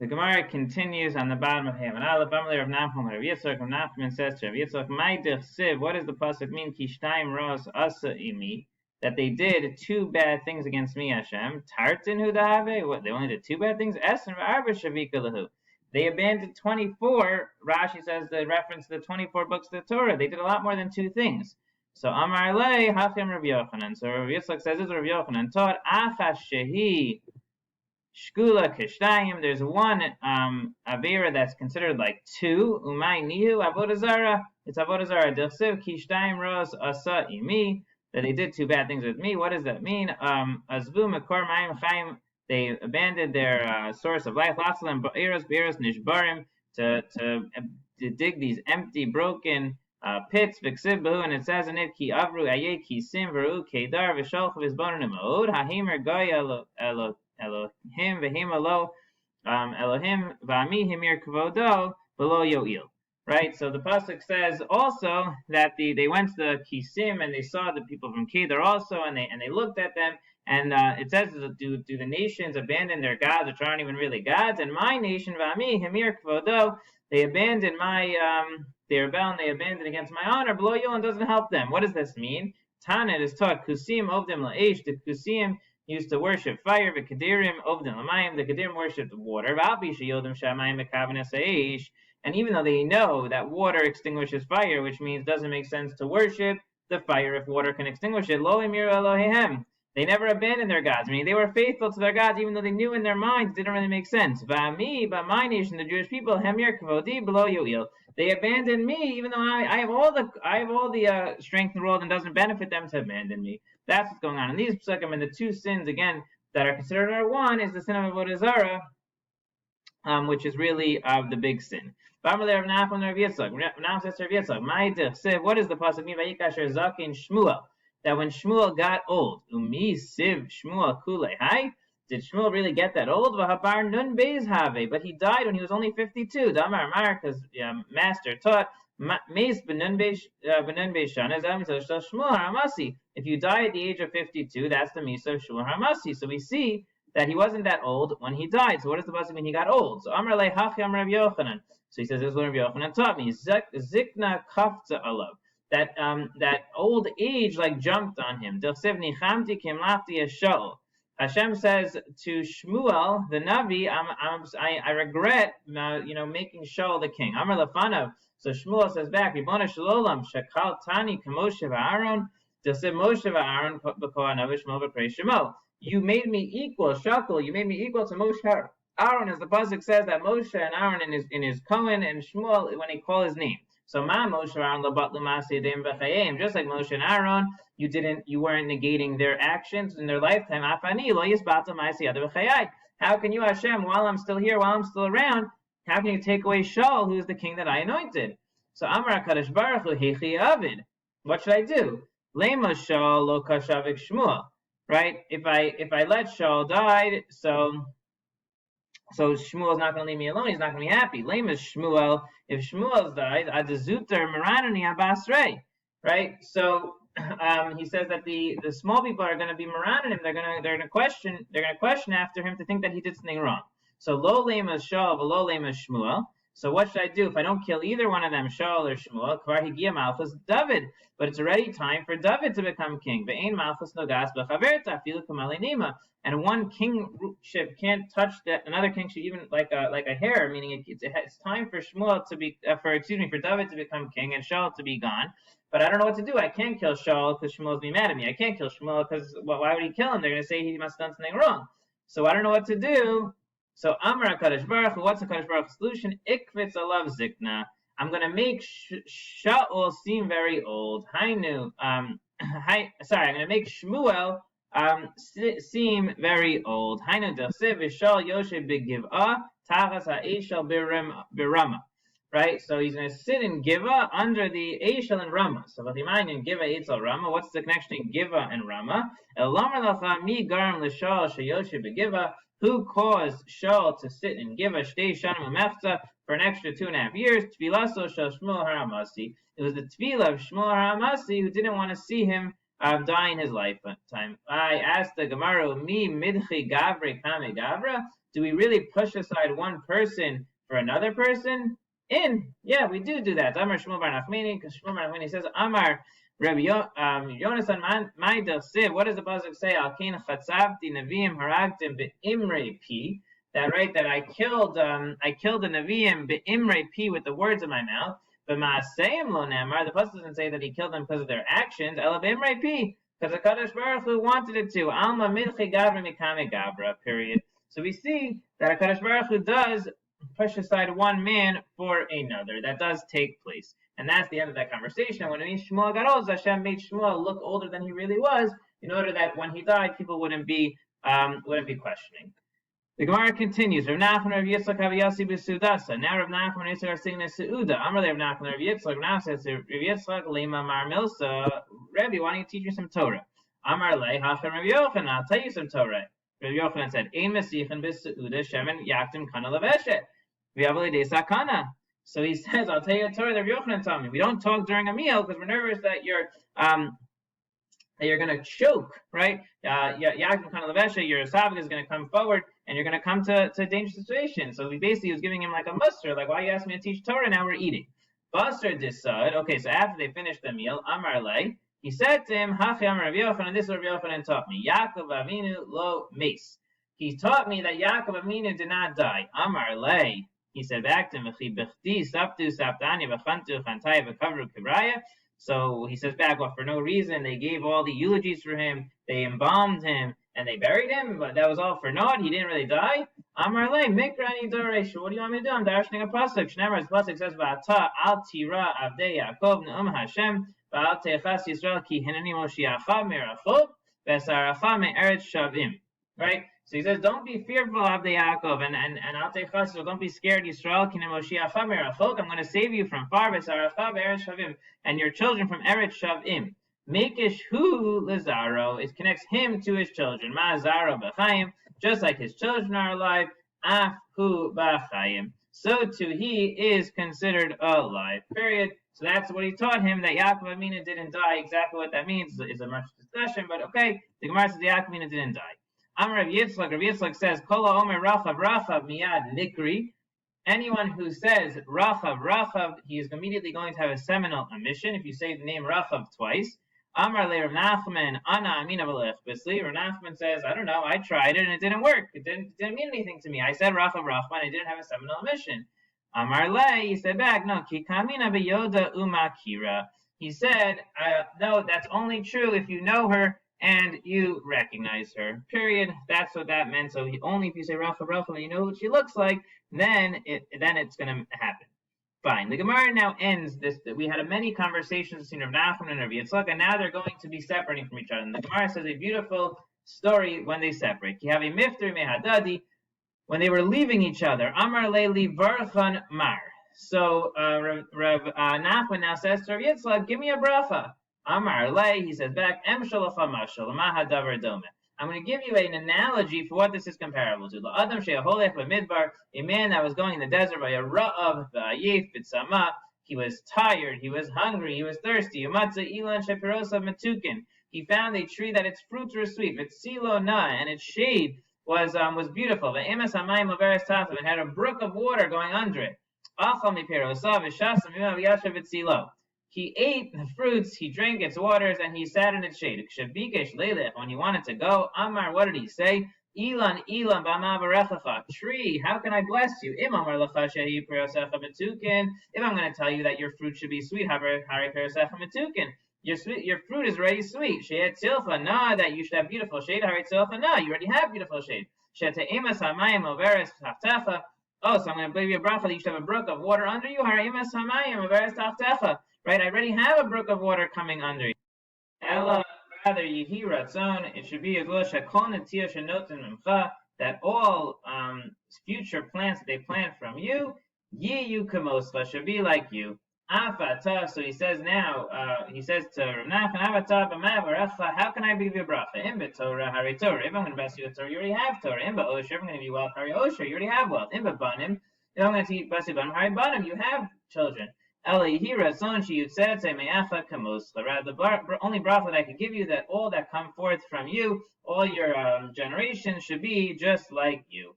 The Gemara continues on the bottom of him. And Aleph Amalei Rav Nachman, Rav Yitzchak, Rav Nachman says to Rav Yitzchak, "My Siv, what does the pasuk mean? Kishtaim ros asa imi, that they did two bad things against me, Hashem. Tartin hu dahave. What? They only did two bad things. Esen v'arba shavika lahu. They abandoned 24. Rashi says the reference to the 24 books of the Torah. They did a lot more than two things. So Amar lei hachem Rav Yochanan. So Rav Yitzchak says this. Rav Yochanan taught achas shehi shkula kishtayim. There's one avera that's considered like two. Umay nihu avodah zara. It's avodah zara. Dilsiv kishtayim ros asa imi. That they did two bad things with me. What does that mean? Azvu mekor mayim chaim. They abandoned their source of life. Latzalim ba'iros nishbarim to dig these empty, broken pits. V'ksiv behu, and it says in it ki avru ayeh ki sim veru kedar v'sholch v'izbonim od hahimer goy Elohim v'him alo Elohim v'ami himir kvodo below yoil. Right, so the pasuk says also that they went to the Kisim and they saw the people from Kedar also, and they looked at them, and it says, do the nations abandon their gods, which aren't even really gods? And my nation, Vami Himir Kvodo, they abandoned they rebel and they abandoned against my honor. Below Yolin doesn't help them. What does this mean? Taanis is taught Kusim Ovdim La'esh. The Kusim used to worship fire. The Kedirim Ovdim La'mayim. The Kedirim worshipped water. V'alpi Sheyodim Shamayim Mekavanus Aish. And even though they know that water extinguishes fire, which means it doesn't make sense to worship the fire if water can extinguish it, lo emir Elohehem. They never abandoned their gods. I mean, they were faithful to their gods, even though they knew in their minds it didn't really make sense. Va'ami, but my nation, the Jewish people, hemir kavodi below yoil. They abandoned me, even though I have all the strength in the world, and doesn't benefit them to abandon me. That's what's going on. And these psukim and the two sins again that are considered are one is the sin of avodah zarah, which is really the big sin. What does the pasuk mean? Vayikasher zakin Shmuel, that when Shmuel got old, umi siv Shmuel kulei hai, did Shmuel really get that old? V'habar nun beis have, but he died when he was only 52. Damar Mar, because master taught meis benun beis shana Shmuel haramasi. If you die at the age of 52, that's the misa of Shmuel haramasi. So we see that he wasn't that old when he died. So what does the pasuk mean? He got old. So Amar le hachi Amar Rav Yochanan. So he says, this is what Rav Yochanan taught me. Zikna kafta alav. That old age like jumped on him. Hashem says to Shmuel, the Navi, I regret making Shaul the king. Amar lefanav. So Shmuel says back, Ribbono shel olam, shakal tani k'Moshe v'Aaron, Dilsiv Moshe v'Aaron b'kol hanavi Shmuel v'prei Shemo. You made me equal, Shakal, you made me equal to Moshe Aaron, as the pasuk says that Moshe and Aaron in his Cohen and Shmuel when he called his name. So Ma Moshe Aaron labat l'masei deim v'chayim, just like Moshe and Aaron, you weren't negating their actions in their lifetime. Afani lo yisbat l'masei adav v'chayai. How can you, Hashem, while I'm still here, while I'm still around, how can you take away Shaul, who is the king that I anointed? So Amar HaKadosh Baruch Hu heichi avid. What should I do? Lema Shaul lo kashavik Shmuel. Right? If I let Shaul die, so Shmuel's not going to leave me alone. He's not going to be happy. Lame is Shmuel. If Shmuel's died, adazuter maranani abasrei. Right? So he says that the small people are going to be maranim. They're going to question after him to think that he did something wrong. So lo lame is Shaul, lo lame is Shmuel. So what should I do if I don't kill either one of them, Shaul or Shmuel? Kvar higia malchus David, but it's already time for David to become king. Ve'ein malchus nogas b'chaverta afilu k'malei nima. And one kingship can't touch another kingship, even like a hair. Meaning it's time for Shmuel for David to become king and Shaul to be gone. But I don't know what to do. I can't kill Shaul because Shmuel's be mad at me. I can't kill Shmuel because why would he kill him? They're going to say he must have done something wrong. So I don't know what to do. So Amar HaKadosh Baruch Hu, what's the HaKadosh Baruch Hu's solution? Ikvitz alav zikna. I'm going to make Shaul seem very old. I'm going to make Shmuel seem very old. Hainu Dilsiv V'Shaul Yoshe b'Giv'ah Tachas ha'Eishel b'Rama. Right? So he's going to sit in Giv'ah under the Eishel and Rama. So V'Himayin Giv'ah Eitzel Rama. What's the connection between Giv'ah and Rama? Elamar Lacha Mi Garam L'Shaul Sheyoshe b'Giv'ah. Who caused Shaul to sit in Giv'ah Shtei Shanim U'Mechza for an extra 2.5 years? Tfilaso Shel Shmuel Haramasi. It was the Tfilah of Shmuel Haramasi who didn't want to see him dying his lifetime. I asked the Gemara, "Mi midchi gavre kame gavra? Do we really push aside one person for another person?" Yeah, we do that. Amar Shmuel bar Nachmani, because Shmuel bar Nachmani says, Amar Rabbi Yonasan Maidel Siv. What does the pasuk say? Al Kain chatzavti neviim haragtim beimrei pi. That I killed the neviim beimrei pi with the words of my mouth. But Maaseim lo nemar. The pasuk doesn't say that he killed them because of their actions. Ela beimrei pi, because the Kadosh Baruch Hu wanted it to. Alma milchi gavra mikame gavra. Period. So we see that Kadosh Baruch Hu does push aside one man for another. That does take place. And that's the end of that conversation. When it means Shmuel got old, Hashem made Shmuel look older than he really was, in order that when he died, people wouldn't be questioning. The Gemara continues. Rav Nachman Rav Yitzchak Haviyasi b'Sudasa. Now Rav Nachman and Yitzchak are singing a Seuda. Amar Rav Nachman Rav Yitzchak. Rav Nachman says, Rav Yitzchak Lema Mar Milsa. Rebbe, why don't you teach me some Torah? Amar Lei Hachem Rav Yochanan. I'll tell you some Torah. Rav Yochanan said, Ein Mesichin b'Seuda Shemen Yaktim Kana Leveshet. V'Avalei De Sakana. So he says, I'll tell you a Torah that Rav Yochanan told me. We don't talk during a meal because we're nervous that you're going to choke, right? Yaakov kind of levesha, your esophagus is going to come forward, and you're going to come to a dangerous situation. So he basically was giving him like a muster, like, why you asked me to teach Torah? Now we're eating. Buster disad. Okay, so after they finished the meal, Amar Lei, he said to him, Hachi Amar Rav Yochanan, this is what Rav Yochanan taught me. Yaakov Avinu lo mace. He taught me that Yaakov Avinu did not die. Amar Lei. He said back to him, so he says back, well, for no reason, they gave all the eulogies for him, they embalmed him, and they buried him, but that was all for naught, he didn't really die. Amar le, mikrani doresh, what do you want me to do? I'm darshaning a pasuk. Shnemar's pasuk says, V'ata al tira avdei Yaakov ne'um Hashem, v'al teichas Yisrael ki hineni moshiacha merachot, v'esaracha me'eretz shavim. Right? So he says, don't be fearful of the Yaakov, and I'll take chassid, don't be scared, Yisrael, I'm going to save you from far, and your children from Eretz Shavim. Makish hu lezaro, it connects him to his children. Ma zaro b'chaim, just like his children are alive, af hu b'chaim. So too he is considered alive. Period. So that's what he taught him, that Yaakov Avinu didn't die. Exactly what that means is a much discussion, but okay, the Gemara says Yaakov Avinu didn't die. Amar Rav Yitzchak. Rav Yitzchak says, Kol ha'omer Rachav Rachav miyad nikri. Anyone who says Rachav Rachav, he is immediately going to have a seminal emission. If you say the name Rachav twice. Amar le Rav Nachman Ana Amina V'Lech Bisli. Rav Nachman says, I don't know, I tried it and it didn't work. It didn't mean anything to me. I said Rachav Rachav and I didn't have a seminal emission. Amar le, he said back, no, Ki Kamina B'Yoda Umakira. He said, no, that's only true if you know her and you recognize her. Period. That's what that meant. So only if you say Rachav Rachav, you know what she looks like, then it's going to happen. Fine. The Gemara now ends this. We had many conversations between Rav Nachman and Rav Yitzchak, and now they're going to be separating from each other. And the Gemara says a beautiful story when they separate. You have a mifter mehadadi when they were leaving each other. Amar leili varchan mar. So Rav Nachman now says to Rav Yitzchak, "Give me a bracha." Amar le, he says back, Em shalacha mashal, lama hadavar dome. I'm going to give you an analogy for what this is comparable to. Adam she'aholech b'midbar, a man that was going in the desert by a ra'av v'ayif b'tzama. He was tired, he was hungry, he was thirsty. Umatza ilan shepirosav metukin. He found a tree that its fruits were sweet, v'tzilo na, and its shade was beautiful. V'emes hamayim overes tachav, it had a brook of water going under it. Achal mipirosav v'shasam imav yashav v'tzilo. He ate the fruits, he drank its waters, and he sat in its shade. When he wanted to go, Amar, what did he say? Ilan, Ilan, b'ama v'rechacha. Tree, how can I bless you? If I'm going to tell you that your fruit should be sweet, your fruit is already sweet. That you should have beautiful shade. You already have beautiful shade. Oh, so I'm going to give you a bracha that you should have a brook of water under you. Right, I already have a brook of water coming under you. Ella, rather, yihi ratzon, it should be that all future plants that they plant from you, yiyu kamoscha, should be like you. Afata, so he says now, he says to Rav Nachman, how can I give you a bracha? Imba Torah, Hari Torah. If I'm going to bless you with Torah, you already have Torah. Imba Osher, if I'm going to give you wealth, Hari Osher, you already have wealth. Imba Banim, if I'm going to bless you Banim, Hari Banim, you have children. Elihi Razon Shiyutzet Me'acha Kamuscha. Rather, the only bracha that I could give you, that all that come forth from you, all your generations should be just like you.